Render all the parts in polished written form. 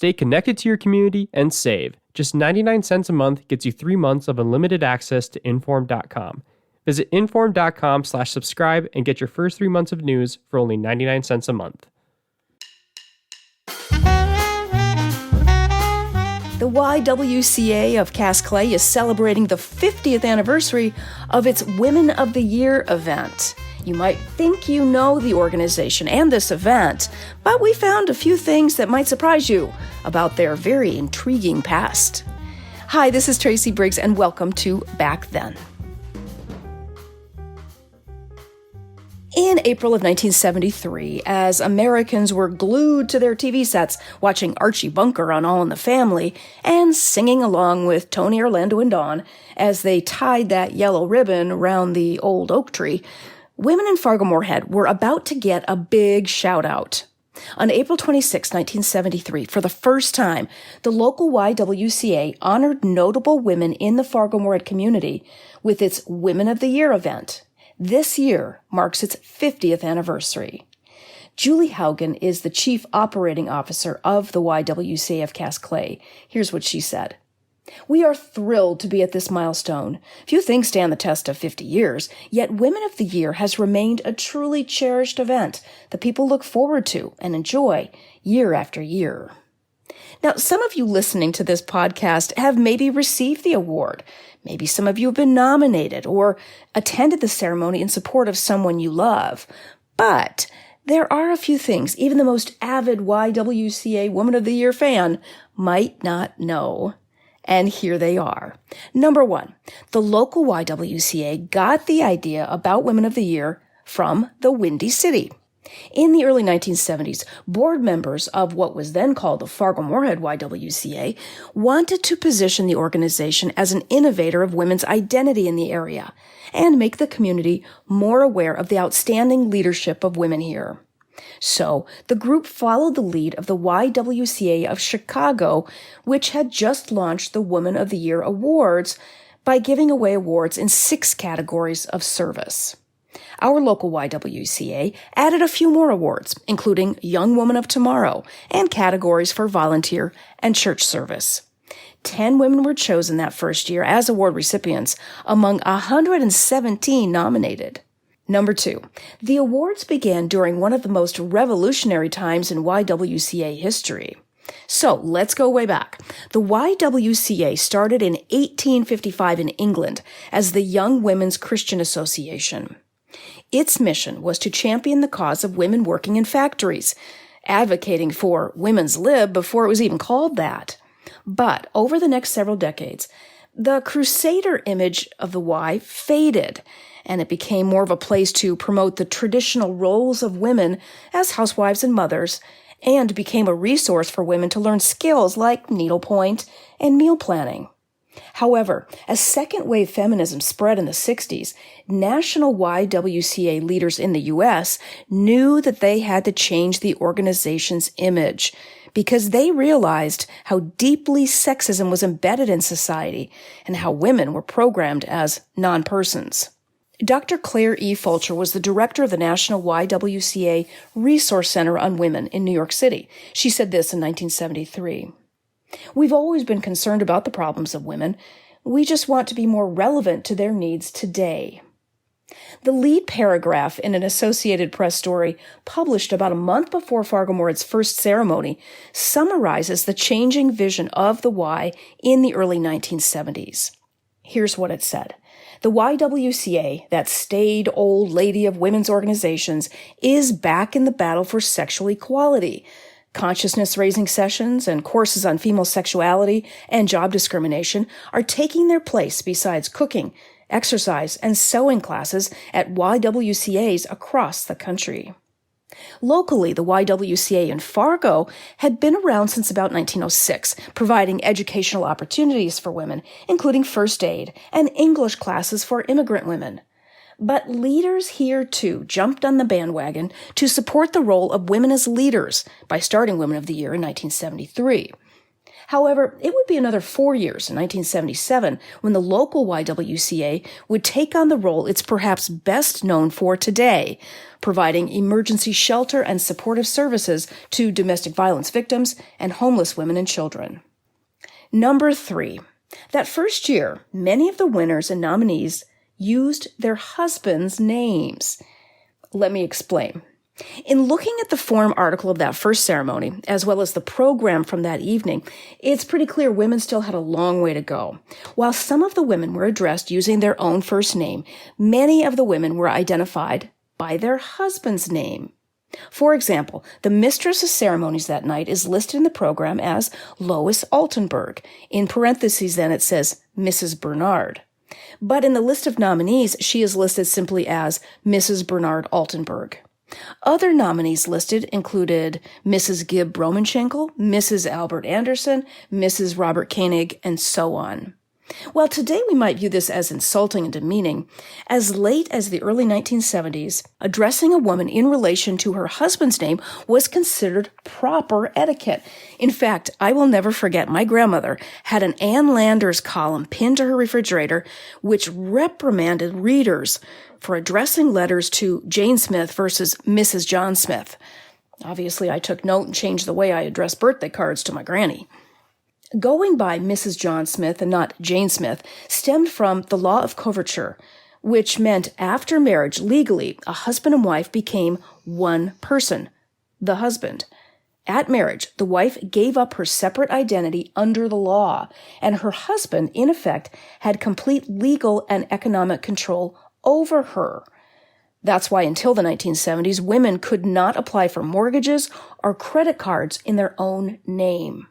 Stay connected to your community and save. Just 99 cents a month gets you 3 months of unlimited access to Inform.com. Visit Inform.com/subscribe and get your first 3 months of news for only 99 cents a month. The YWCA of Cass Clay is celebrating the 50th anniversary of its Women of the Year event. You might think you know the organization and this event, but we found a few things that might surprise you about their very intriguing past. Hi, this is Tracy Briggs, and welcome to Back Then. In April of 1973, as Americans were glued to their TV sets watching Archie Bunker on All in the Family and singing along with Tony, Orlando, and Dawn as they tied that yellow ribbon around the old oak tree, women in Fargo-Moorhead were about to get a big shout-out. On April 26, 1973, for the first time, the local YWCA honored notable women in the Fargo-Moorhead community with its Women of the Year event. This year marks its 50th anniversary. Julie Haugen is the Chief Operating Officer of the YWCA of Cass Clay. Here's what she said. "We are thrilled to be at this milestone. Few things stand the test of 50 years, yet Women of the Year has remained a truly cherished event that people look forward to and enjoy year after year." Now, some of you listening to this podcast have maybe received the award. Maybe some of you have been nominated or attended the ceremony in support of someone you love. But there are a few things even the most avid YWCA Woman of the Year fan might not know. And here they are. Number one, the local YWCA got the idea about Women of the Year from the Windy City. In the early 1970s, board members of what was then called the Fargo-Moorhead YWCA wanted to position the organization as an innovator of women's identity in the area and make the community more aware of the outstanding leadership of women here. So, the group followed the lead of the YWCA of Chicago, which had just launched the Woman of the Year Awards by giving away awards in 6 categories of service. Our local YWCA added a few more awards, including Young Woman of Tomorrow and categories for volunteer and church service. 10 women were chosen that first year as award recipients among 117 nominated. Number 2, the awards began during one of the most revolutionary times in YWCA history. So let's go way back. The YWCA started in 1855 in England as the Young Women's Christian Association. Its mission was to champion the cause of women working in factories, advocating for women's lib before it was even called that. But over the next several decades, the crusader image of the Y faded, and it became more of a place to promote the traditional roles of women as housewives and mothers, and became a resource for women to learn skills like needlepoint and meal planning. However, as second-wave feminism spread in the 60s, national YWCA leaders in the U.S. knew that they had to change the organization's image because they realized how deeply sexism was embedded in society and how women were programmed as non-persons. Dr. Claire E. Fulcher was the director of the National YWCA Resource Center on Women in New York City. She said this in 1973. "We've always been concerned about the problems of women. We just want to be more relevant to their needs today." The lead paragraph in an Associated Press story published about a month before Fargo-Moorhead's first ceremony summarizes the changing vision of the Y in the early 1970s. Here's what it said. "The YWCA, that staid old lady of women's organizations, is back in the battle for sexual equality. Consciousness-raising sessions and courses on female sexuality and job discrimination are taking their place besides cooking, exercise, and sewing classes at YWCAs across the country." Locally, the YWCA in Fargo had been around since about 1906, providing educational opportunities for women, including first aid and English classes for immigrant women. But leaders here, too, jumped on the bandwagon to support the role of women as leaders by starting Women of the Year in 1973. However, it would be another 4 years, in 1977, when the local YWCA would take on the role it's perhaps best known for today, providing emergency shelter and supportive services to domestic violence victims and homeless women and children. Number 3. That first year, many of the winners and nominees used their husbands' names. Let me explain. In looking at the forum article of that first ceremony, as well as the program from that evening, it's pretty clear women still had a long way to go. While some of the women were addressed using their own first name, many of the women were identified by their husband's name. For example, the mistress of ceremonies that night is listed in the program as Lois Altenberg. In parentheses, then, it says Mrs. Bernard. But in the list of nominees, she is listed simply as Mrs. Bernard Altenberg. Other nominees listed included Mrs. Gibb Romanschenkel, Mrs. Albert Anderson, Mrs. Robert Koenig, and so on. While today we might view this as insulting and demeaning, as late as the early 1970s, addressing a woman in relation to her husband's name was considered proper etiquette. In fact, I will never forget my grandmother had an Ann Landers column pinned to her refrigerator which reprimanded readers for addressing letters to Jane Smith versus Mrs. John Smith. Obviously, I took note and changed the way I addressed birthday cards to my granny. Going by Mrs. John Smith and not Jane Smith stemmed from the law of coverture, which meant after marriage, legally, a husband and wife became one person, the husband. At marriage, the wife gave up her separate identity under the law, and her husband, in effect, had complete legal and economic control over her. That's why until the 1970s, women could not apply for mortgages or credit cards in their own name.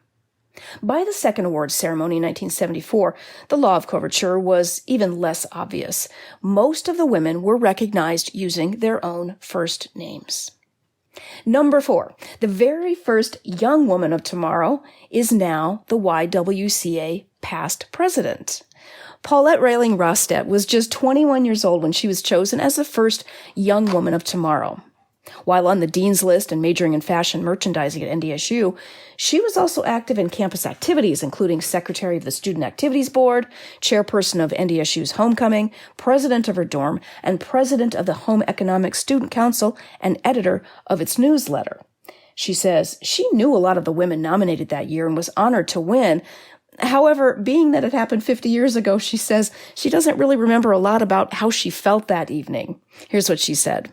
By the second awards ceremony in 1974, the law of coverture was even less obvious. Most of the women were recognized using their own first names. Number 4, the very first young woman of tomorrow is now the YWCA past president. Paulette Railing Rostet was just 21 years old when she was chosen as the first young woman of tomorrow. While on the dean's list and majoring in fashion merchandising at NDSU, she was also active in campus activities, including secretary of the Student Activities Board, chairperson of NDSU's Homecoming, president of her dorm, and president of the Home Economics Student Council and editor of its newsletter. She says she knew a lot of the women nominated that year and was honored to win. However, being that it happened 50 years ago, she says she doesn't really remember a lot about how she felt that evening. Here's what she said.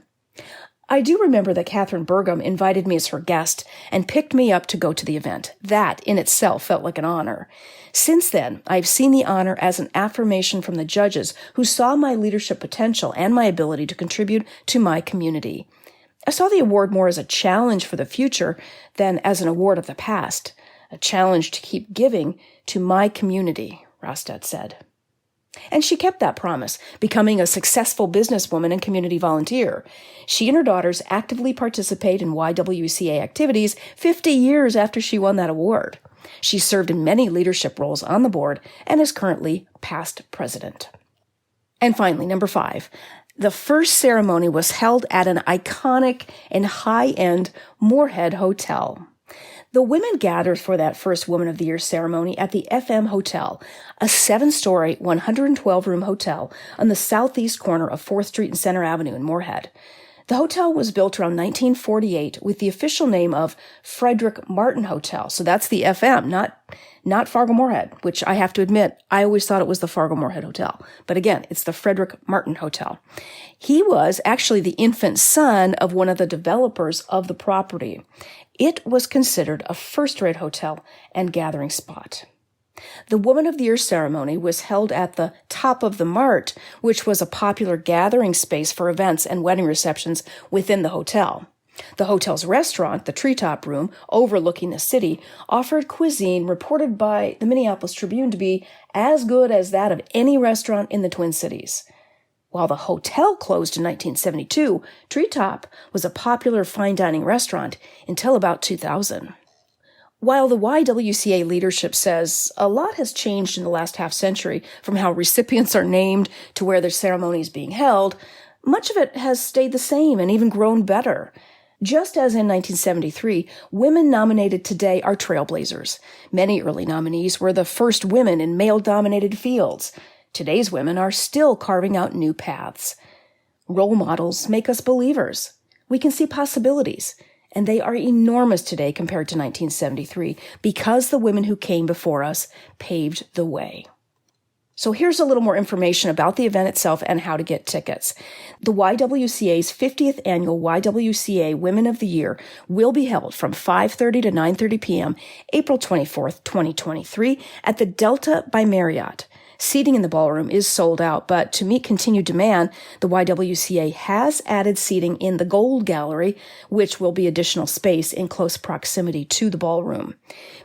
I do remember that Catherine Burgum invited me as her guest and picked me up to go to the event. That in itself felt like an honor. Since then, I've seen the honor as an affirmation from the judges who saw my leadership potential and my ability to contribute to my community. I saw the award more as a challenge for the future than as an award of the past, a challenge to keep giving to my community, Rostet said. And she kept that promise, becoming a successful businesswoman and community volunteer. She and her daughters actively participate in YWCA activities 50 years after she won that award. She served in many leadership roles on the board and is currently past president. And finally, number 5, the first ceremony was held at an iconic and high-end Moorhead Hotel. The women gathered for that first Woman of the Year ceremony at the FM Hotel, a 7-story, 112-room hotel on the southeast corner of 4th Street and Center Avenue in Moorhead. The hotel was built around 1948 with the official name of Frederick Martin Hotel. So that's the FM, not Fargo Moorhead, which I have to admit, I always thought it was the Fargo Moorhead Hotel. But again, it's the Frederick Martin Hotel. He was actually the infant son of one of the developers of the property. It was considered a first-rate hotel and gathering spot. The Woman of the Year ceremony was held at the Top of the Mart, which was a popular gathering space for events and wedding receptions within the hotel. The hotel's restaurant, the Treetop Room, overlooking the city, offered cuisine reported by the Minneapolis Tribune to be as good as that of any restaurant in the Twin Cities. While the hotel closed in 1972, Treetop was a popular fine dining restaurant until about 2000. While the YWCA leadership says a lot has changed in the last half-century from how recipients are named to where their ceremony is being held, much of it has stayed the same and even grown better. Just as in 1973, women nominated today are trailblazers. Many early nominees were the first women in male-dominated fields. Today's women are still carving out new paths. Role models make us believers. We can see possibilities, and they are enormous today compared to 1973 because the women who came before us paved the way. So here's a little more information about the event itself and how to get tickets. The YWCA's 50th annual YWCA Women of the Year will be held from 5:30 to 9:30 p.m. April 24th, 2023 at the Delta by Marriott. Seating in the ballroom is sold out, but to meet continued demand, the YWCA has added seating in the Gold Gallery, which will be additional space in close proximity to the ballroom.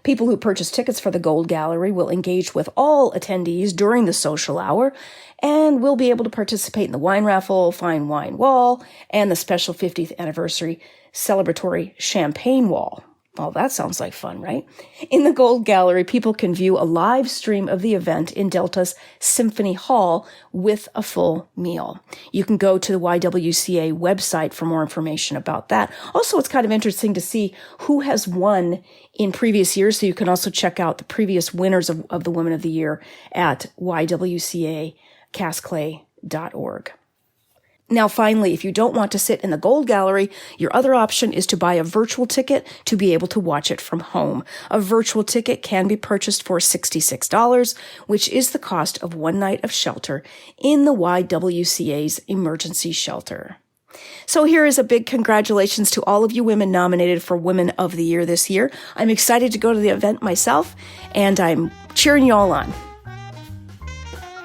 People who purchase tickets for the Gold Gallery will engage with all attendees during the social hour and will be able to participate in the wine raffle, fine wine wall, and the special 50th anniversary celebratory champagne wall. Well, that sounds like fun, right? In the Gold Gallery, people can view a live stream of the event in Delta's Symphony Hall with a full meal. You can go to the YWCA website for more information about that. Also, it's kind of interesting to see who has won in previous years, so you can also check out the previous winners of the Women of the Year at ywcacastclay.org. Now, finally, if you don't want to sit in the Gold Gallery, your other option is to buy a virtual ticket to be able to watch it from home. A virtual ticket can be purchased for $66, which is the cost of one night of shelter in the YWCA's emergency shelter. So here is a big congratulations to all of you women nominated for Women of the Year this year. I'm excited to go to the event myself, and I'm cheering you all on.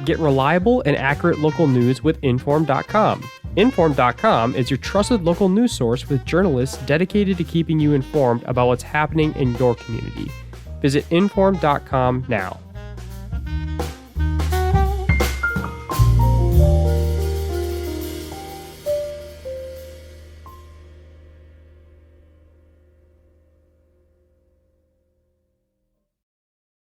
Get reliable and accurate local news with Inform.com. Inform.com is your trusted local news source with journalists dedicated to keeping you informed about what's happening in your community. Visit Inform.com now.